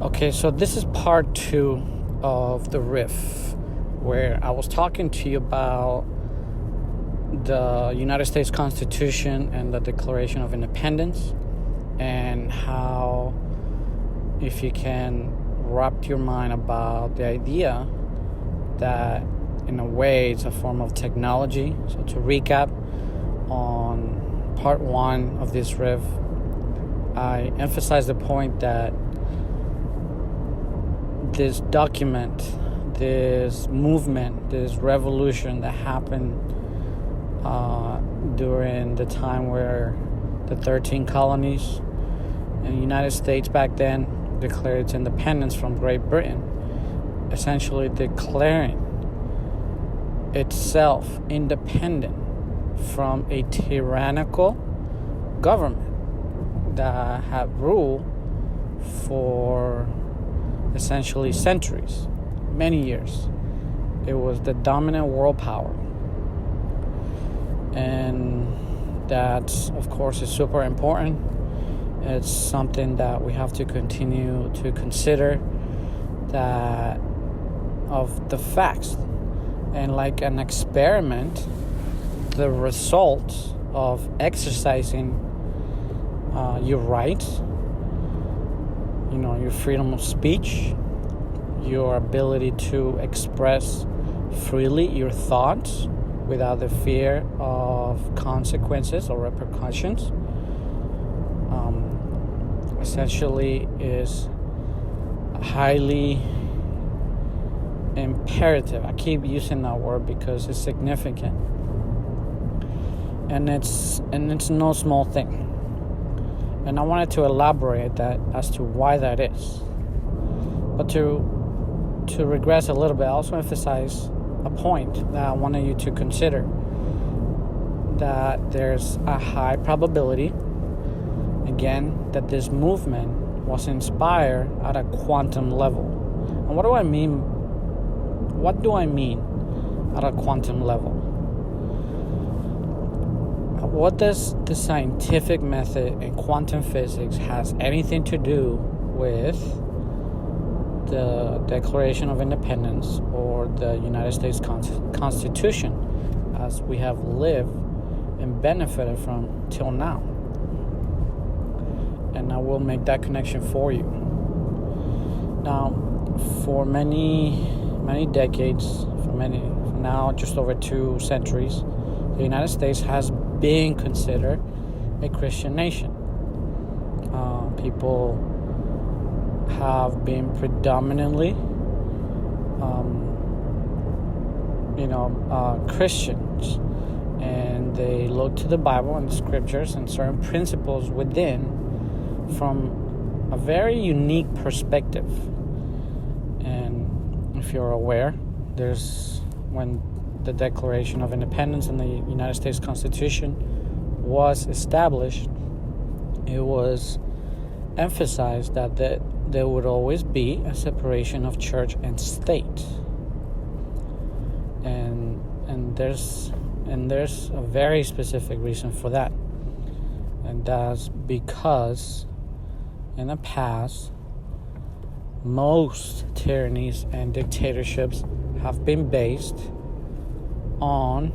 Okay, so this is part 2 of the riff, where I was talking to you about the United States Constitution and the Declaration of Independence, and how, if you can wrap your mind about the idea that in a way it's a form of technology. So to recap on part 1 of this riff, I emphasized the point that this document, this movement, this revolution that happened during the time where the 13 colonies in the United States back then declared its independence from Great Britain, essentially declaring itself independent from a tyrannical government that had ruled for essentially centuries, many years. It was the dominant world power. And that, of course, is super important. It's something that we have to continue to consider, that of the facts. And like an experiment, the results of exercising your rights, your freedom of speech, your ability to express freely your thoughts without the fear of consequences or repercussions, essentially is highly imperative. I keep using that word because it's significant, and it's no small thing. And I wanted to elaborate that as to why that is. But to regress a little bit, I also emphasize a point that I wanted you to consider, that there's a high probability, again, that this movement was inspired at a quantum level. And what do I mean? What do I mean at a quantum level? What does the scientific method in quantum physics has anything to do with the Declaration of Independence or the United States Constitution as we have lived and benefited from till now? And I will make that connection for you. Now, for many decades, for now just over 2 centuries, the United States has been considered a Christian nation. People have been predominantly, Christians, and they look to the Bible and the scriptures and certain principles within from a very unique perspective. And if you're aware, when the Declaration of Independence and the United States Constitution was established, it was emphasized that there would always be a separation of church and state. And there's a very specific reason for that. And that's because in the past, most tyrannies and dictatorships have been based on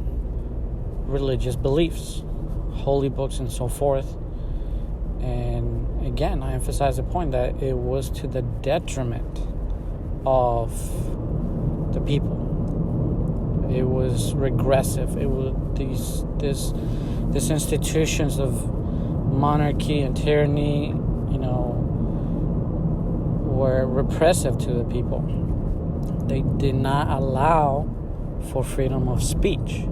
religious beliefs, holy books, and so forth. And again, I emphasize the point that it was to the detriment of the people. It was regressive. It was these institutions of monarchy and tyranny, were repressive to the people. They did not allow for freedom of speech.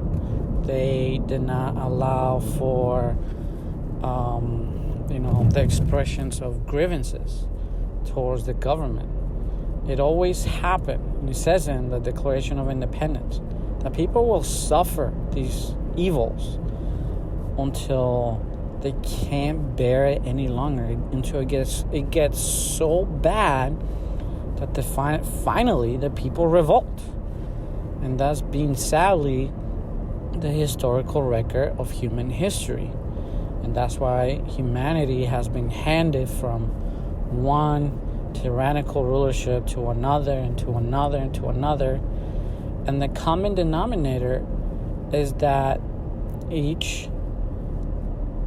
They did not allow for the expressions of grievances towards the government. It always happened, and it says in the Declaration of Independence, that people will suffer these evils until they can't bear it any longer, until it gets so bad that finally the people revolt. And that's been sadly the historical record of human history. And that's why humanity has been handed from one tyrannical rulership to another and to another and to another. And the common denominator is that each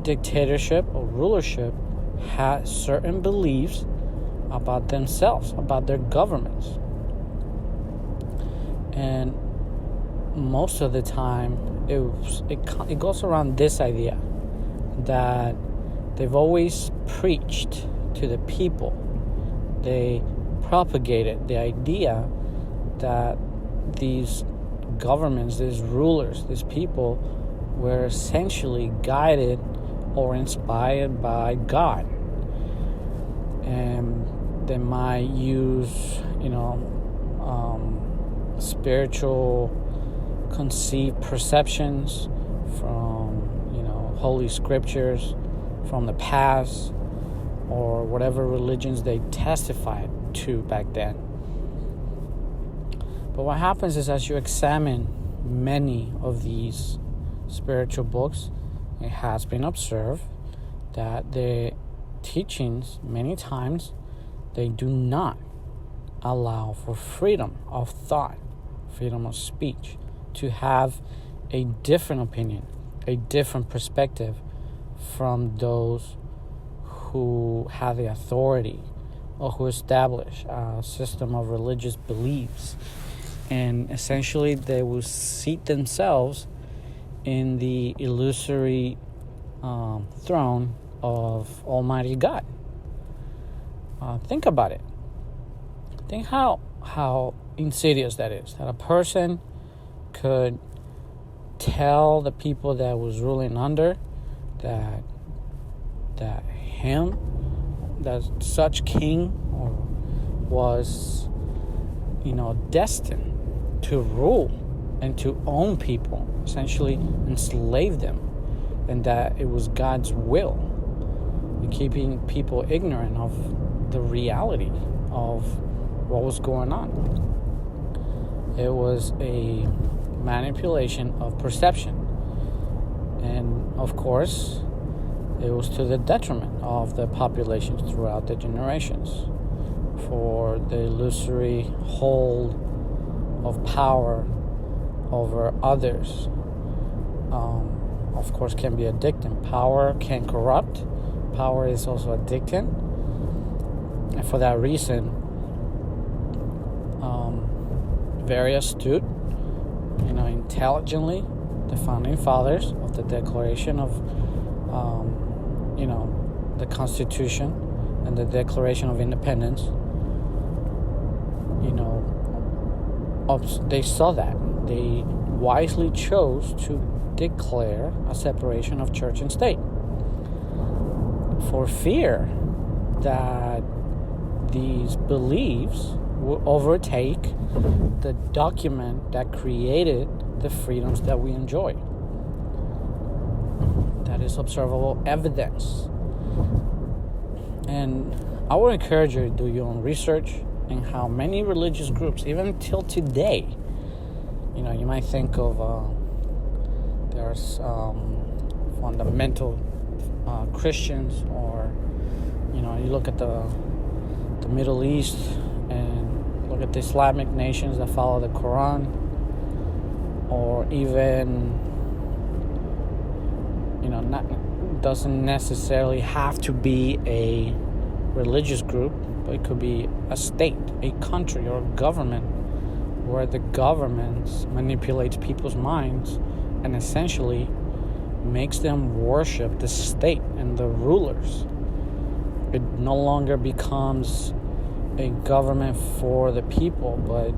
dictatorship or rulership has certain beliefs about themselves, about their governments. And most of the time, it goes around this idea that they've always preached to the people. They propagated the idea that these governments, these rulers, these people were essentially guided or inspired by God. And they might use, spiritual conceived perceptions from, holy scriptures from the past or whatever religions they testified to back then. But what happens is, as you examine many of these spiritual books, it has been observed that the teachings, many times, they do not allow for freedom of thought, freedom of speech, to have a different opinion, a different perspective from those who have the authority or who establish a system of religious beliefs. And essentially, they will seat themselves in the illusory throne of Almighty God. Think about it. Think how insidious that is. That a person could tell the people that was ruling under that such king was destined to rule and to own people, essentially enslave them, and that it was God's will, and keeping people ignorant of the reality of what was going on. It was a manipulation of perception, and of course it was to the detriment of the populations throughout the generations, for the illusory hold of power over others of course can be addicting. Power can corrupt. Power is also addicting, and for that reason, very astute, intelligently, the founding fathers of the Declaration of the Constitution and the Declaration of Independence, they saw that. They wisely chose to declare a separation of church and state for fear that these beliefs will overtake the document that created the freedoms that we enjoy. That is observable evidence. And I would encourage you to do your own research in how many religious groups, even till today, you might think of there's fundamental Christians, or you look at the Middle East and look at the Islamic nations that follow the Quran, or even doesn't necessarily have to be a religious group, but it could be a state, a country, or a government, where the government manipulates people's minds and essentially makes them worship the state and the rulers. It no longer becomes a government for the people, but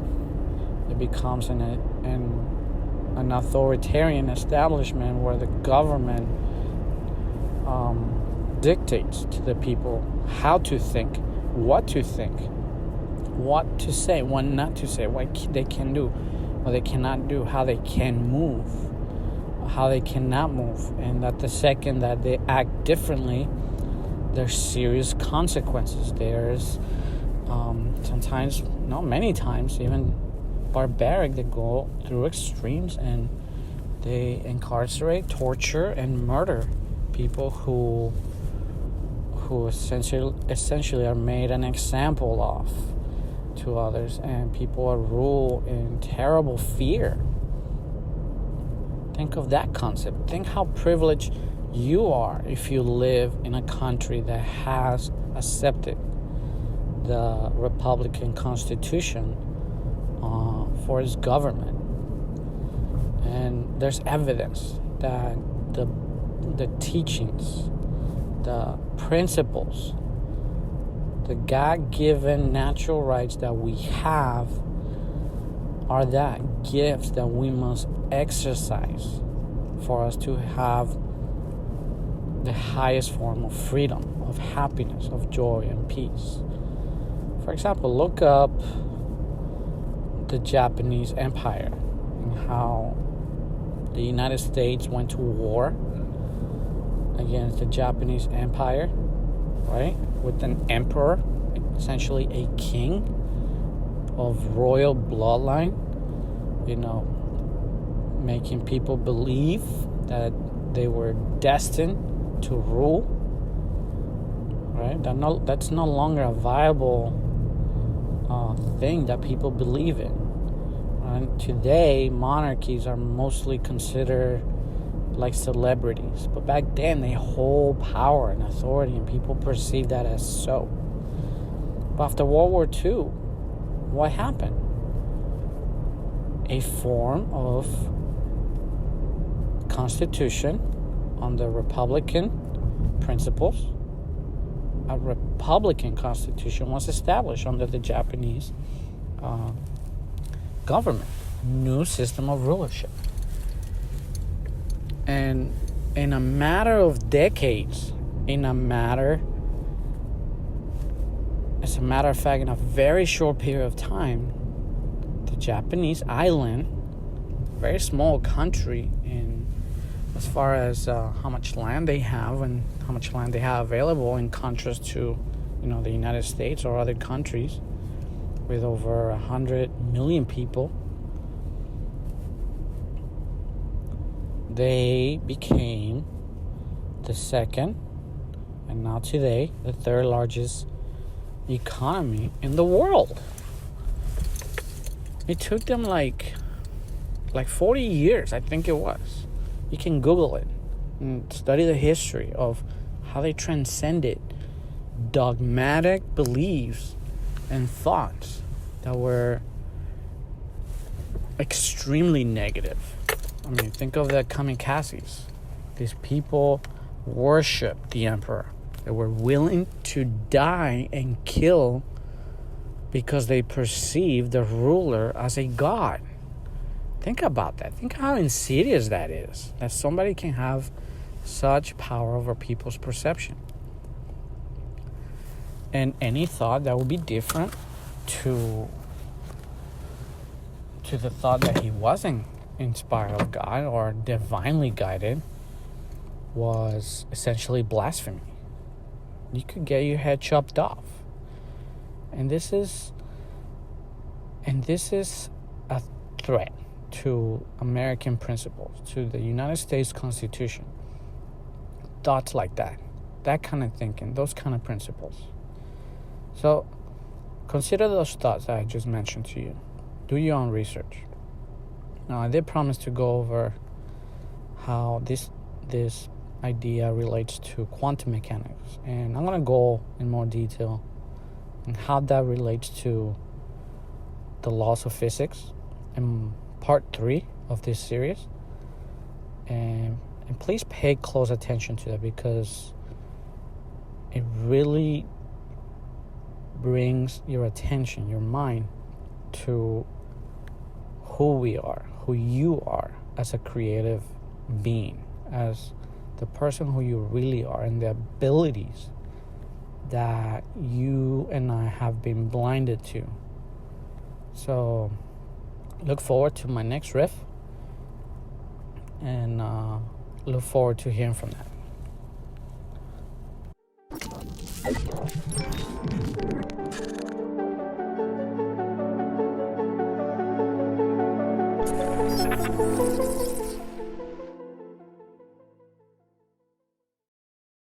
it becomes an authoritarian establishment where the government dictates to the people how to think, what to say, what not to say, what they can do, what they cannot do, how they can move, how they cannot move, and that the second that they act differently, there's serious consequences. There's sometimes, many times, even barbaric, they go through extremes, and They incarcerate, torture, and murder people who essentially are made an example of to others, and people are ruled in terrible fear. Think of that concept. Think how privileged you are if you live in a country that has accepted the Republican Constitution for its government. And there's evidence that the teachings, the principles, the God-given natural rights that we have are that gifts that we must exercise for us to have the highest form of freedom, of happiness, of joy and peace. For example, look up the Japanese Empire and how the United States went to war against the Japanese Empire, right? With an emperor, essentially a king of royal bloodline, making people believe that they were destined to rule, right? That's no longer a viable thing that people believe in. And today, monarchies are mostly considered like celebrities, but back then they hold power and authority, and people perceive that as so. But after World War II, what happened? A form of constitution under Republican principles. A Republican constitution was established under the Japanese government. New system of rulership. And in a matter of decades, as a matter of fact, in a very short period of time, the Japanese island, very small country in as far as how much land they have and how much land they have available, in contrast to the United States or other countries with over 100 million people, they became the second, and now today, the third largest economy in the world. It took them like 40 years, I think it was. You can Google it and study the history of how they transcended dogmatic beliefs and thoughts that were extremely negative. I mean, think of the kamikazes. These people worshiped the emperor. They were willing to die and kill because they perceived the ruler as a god. Think about that. Think how insidious that is, that somebody can have such power over people's perception. And any thought that would be different to the thought that he wasn't inspired of God or divinely guided was essentially blasphemy. You could get your head chopped off. And this is a threat to American principles, to the United States Constitution. Thoughts like that kind of thinking, those kind of principles. So consider those thoughts that I just mentioned to you. Do your own research. Now, I did promise to go over how this idea relates to quantum mechanics, and I'm going to go in more detail on how that relates to the laws of physics in part 3 of this series. And please pay close attention to that, because it really brings your attention, your mind, to who we are, who you are as a creative being, as the person who you really are, and the abilities that you and I have been blinded to. So look forward to my next riff, and look forward to hearing from that.